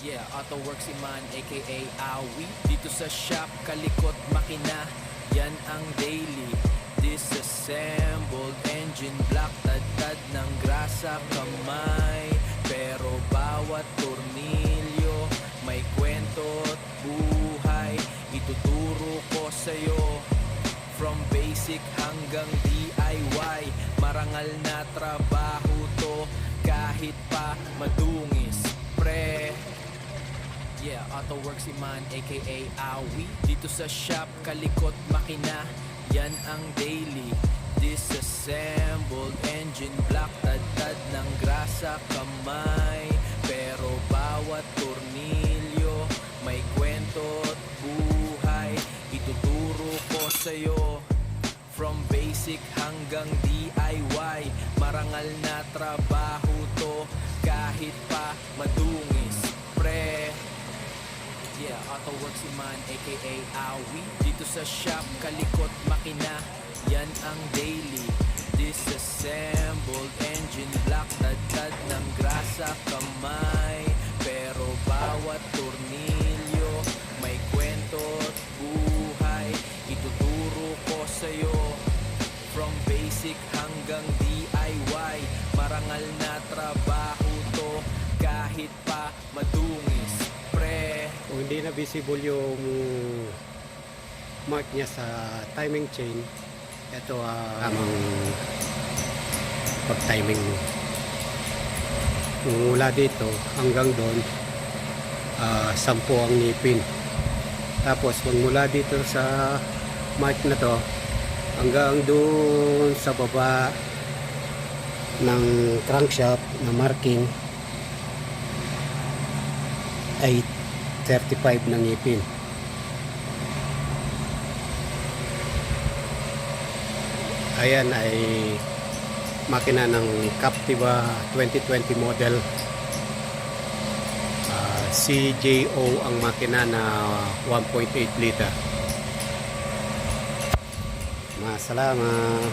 Yeah, AutoWorks Iman aka Awi. Dito sa shop, kalikot makina, yan ang daily. Disassembled engine block, tad-tad ng grasa kamay. Pero bawat tornilyo, may kwento't buhay. Ituturo ko sa'yo, from basic hanggang DIY. Marangal na trabaho to, kahit pa madungis, pre. Yeah, AutoWorks Iman aka Awi. Dito sa shop, kalikot makina, yan ang daily. Disassembled engine block, tad-tad ng grasa kamay. Pero bawat tornilyo, may kwento't buhay. Ituturo ko sa'yo, from basic hanggang DIY. Marangal na trabaho to, kahit pa madungis, pre. Yeah, AutoWorks Iman aka Awi. Dito sa shop, kalikot makina, yan ang daily. Disassembled engine block, tad-tad ng grasa kamay. Pero bawat tornilyo, may kwento't buhay. Ituturo ko sa'yo, from basic hanggang DIY. Marangal na trabaho to, kahit pa madungis, pre. Kung hindi na visible yung mark niya sa timing chain, ito amang pag-timing mo. Mula dito hanggang doon, 10 ang ngipin. Tapos mula dito sa mark na to hanggang doon sa baba ng crankshaft na marking ay 35 na ngipin. Ayan ay makina ng Captiva 2020 model. CJO ang makina na 1.8 liter. Masalamat.